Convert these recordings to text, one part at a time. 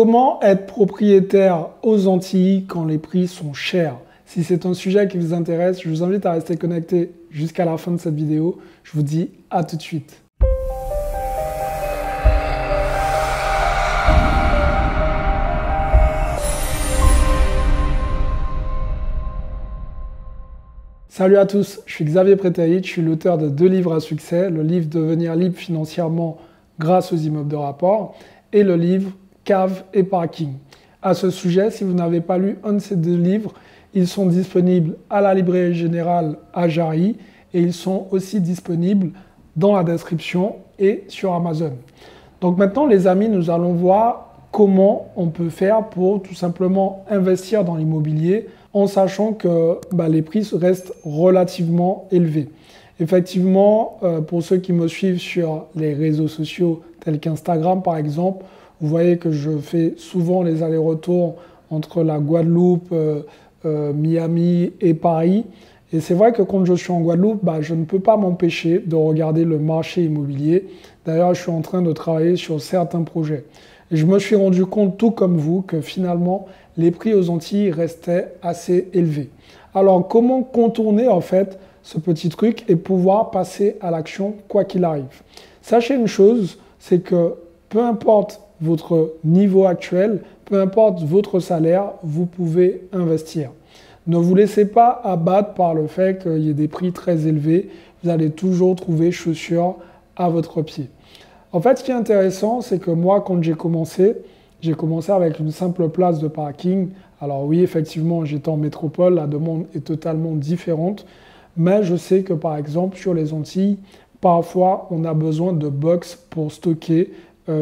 Comment être propriétaire aux Antilles quand les prix sont chers? Si c'est un sujet qui vous intéresse, je vous invite à rester connecté jusqu'à la fin de cette vidéo. Je vous dis à tout de suite. Salut à tous, je suis Xavier Prétaït, je suis l'auteur de 2 livres à succès, le livre Devenir libre financièrement grâce aux immeubles de rapport et le livre Cave et Parking. À ce sujet, si vous n'avez pas lu un de ces 2 livres, ils sont disponibles à la librairie générale à Jarry et ils sont aussi disponibles dans la description et sur Amazon. Donc maintenant les amis, nous allons voir comment on peut faire pour tout simplement investir dans l'immobilier en sachant que les prix restent relativement élevés. Effectivement, pour ceux qui me suivent sur les réseaux sociaux tels qu'Instagram par exemple, vous voyez que je fais souvent les allers-retours entre la Guadeloupe, Miami et Paris. Et c'est vrai que quand je suis en Guadeloupe, je ne peux pas m'empêcher de regarder le marché immobilier. D'ailleurs, je suis en train de travailler sur certains projets. Et je me suis rendu compte, tout comme vous, que finalement, les prix aux Antilles restaient assez élevés. Alors, comment contourner en fait ce petit truc et pouvoir passer à l'action quoi qu'il arrive? Sachez une chose, c'est que peu importe votre niveau actuel, peu importe votre salaire, vous pouvez investir. Ne vous laissez pas abattre par le fait qu'il y ait des prix très élevés. Vous allez toujours trouver chaussures à votre pied. En fait, ce qui est intéressant, c'est que moi, quand j'ai commencé avec une simple place de parking. Alors oui, effectivement, j'étais en métropole, la demande est totalement différente. Mais je sais que par exemple, sur les Antilles, parfois, on a besoin de box pour stocker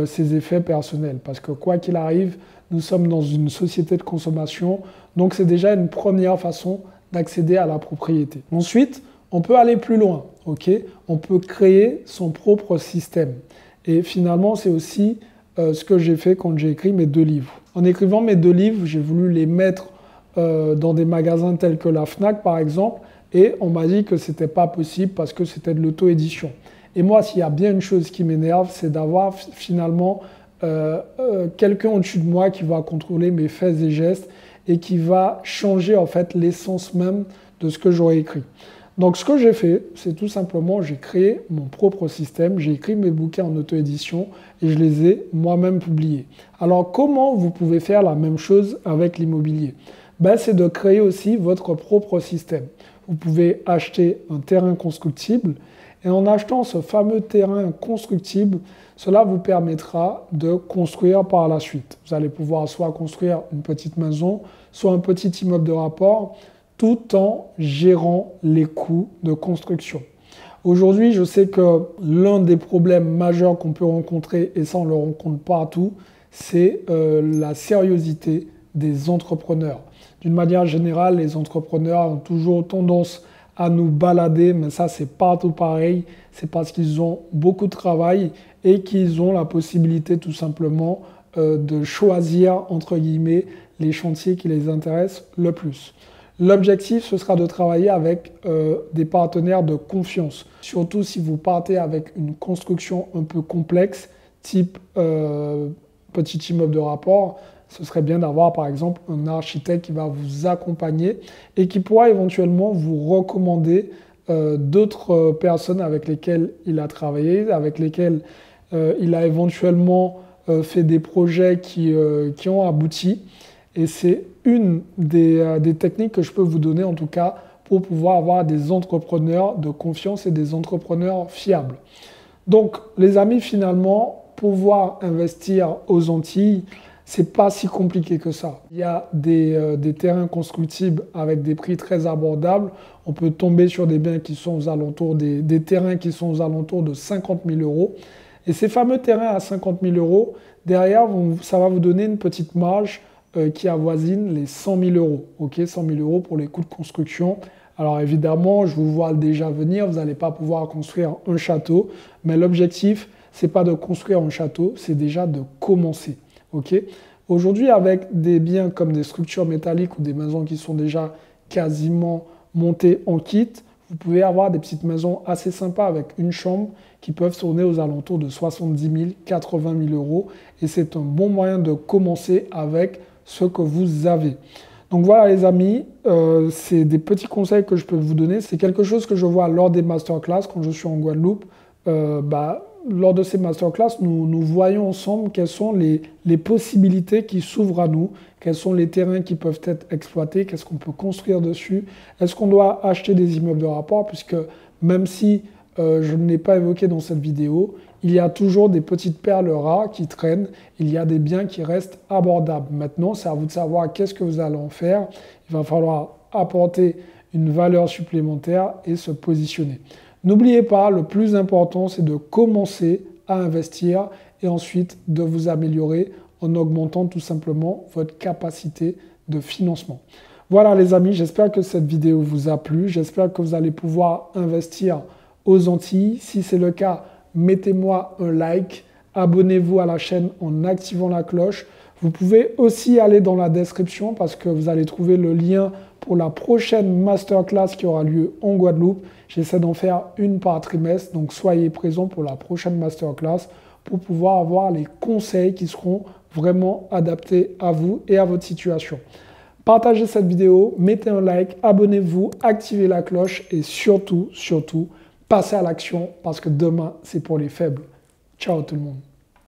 ses effets personnels. Parce que quoi qu'il arrive, nous sommes dans une société de consommation. Donc, c'est déjà une première façon d'accéder à la propriété. Ensuite, on peut aller plus loin. On peut créer son propre système. Et finalement, c'est aussi ce que j'ai fait quand j'ai écrit mes 2 livres. En écrivant mes 2 livres, j'ai voulu les mettre dans des magasins tels que la Fnac, par exemple, et on m'a dit que ce n'était pas possible parce que c'était de l'auto-édition. Et moi, s'il y a bien une chose qui m'énerve, c'est d'avoir finalement quelqu'un au-dessus de moi qui va contrôler mes faits et gestes et qui va changer en fait l'essence même de ce que j'aurais écrit. Donc ce que j'ai fait, c'est tout simplement, j'ai créé mon propre système, j'ai écrit mes bouquins en auto-édition et je les ai moi-même publiés. Alors comment vous pouvez faire la même chose avec l'immobilier? C'est de créer aussi votre propre système. Vous pouvez acheter un terrain constructible et en achetant ce fameux terrain constructible, cela vous permettra de construire par la suite. Vous allez pouvoir soit construire une petite maison, soit un petit immeuble de rapport, tout en gérant les coûts de construction. Aujourd'hui, je sais que l'un des problèmes majeurs qu'on peut rencontrer, et ça on le rencontre partout, c'est la sérieuxité des entrepreneurs. D'une manière générale, les entrepreneurs ont toujours tendance à nous balader, mais ça c'est partout pareil, c'est parce qu'ils ont beaucoup de travail et qu'ils ont la possibilité tout simplement de choisir entre guillemets les chantiers qui les intéressent le plus. L'objectif, ce sera de travailler avec des partenaires de confiance. Surtout si vous partez avec une construction un peu complexe, type petit immeuble de rapport, ce serait bien d'avoir par exemple un architecte qui va vous accompagner et qui pourra éventuellement vous recommander d'autres personnes avec lesquelles il a travaillé, avec lesquelles il a éventuellement fait des projets qui ont abouti. Et c'est une des techniques que je peux vous donner en tout cas pour pouvoir avoir des entrepreneurs de confiance et des entrepreneurs fiables. Donc les amis, finalement, pouvoir investir aux Antilles, c'est pas si compliqué que ça. Il y a des terrains constructibles avec des prix très abordables. On peut tomber sur des biens qui sont aux alentours des terrains qui sont aux alentours de 50 000 €. Et ces fameux terrains à 50 000 €, derrière, ça va vous donner une petite marge qui avoisine les 100 000 €. 100 000 € pour les coûts de construction. Alors évidemment, je vous vois déjà venir, vous n'allez pas pouvoir construire un château, mais l'objectif, ce n'est pas de construire un château, c'est déjà de commencer. Aujourd'hui, avec des biens comme des structures métalliques ou des maisons qui sont déjà quasiment montées en kit, vous pouvez avoir des petites maisons assez sympas avec une chambre qui peuvent tourner aux alentours de 70 000, 80 000 euros. Et c'est un bon moyen de commencer avec ce que vous avez. Donc voilà les amis, c'est des petits conseils que je peux vous donner. C'est quelque chose que je vois lors des masterclass quand je suis en Guadeloupe. Lors de ces masterclass, nous voyons ensemble quelles sont les possibilités qui s'ouvrent à nous, quels sont les terrains qui peuvent être exploités, qu'est-ce qu'on peut construire dessus, est-ce qu'on doit acheter des immeubles de rapport, puisque même si je ne l'ai pas évoqué dans cette vidéo, il y a toujours des petites perles rares qui traînent, il y a des biens qui restent abordables. Maintenant, c'est à vous de savoir qu'est-ce que vous allez en faire. Il va falloir apporter une valeur supplémentaire et se positionner. N'oubliez pas, le plus important, c'est de commencer à investir et ensuite de vous améliorer en augmentant tout simplement votre capacité de financement. Voilà les amis, j'espère que cette vidéo vous a plu. J'espère que vous allez pouvoir investir aux Antilles. Si c'est le cas, mettez-moi un like, abonnez-vous à la chaîne en activant la cloche. Vous pouvez aussi aller dans la description parce que vous allez trouver le lien pour la prochaine masterclass qui aura lieu en Guadeloupe. J'essaie d'en faire une par trimestre, donc soyez présents pour la prochaine masterclass pour pouvoir avoir les conseils qui seront vraiment adaptés à vous et à votre situation. Partagez cette vidéo, mettez un like, abonnez-vous, activez la cloche et surtout, passez à l'action parce que demain, c'est pour les faibles. Ciao tout le monde.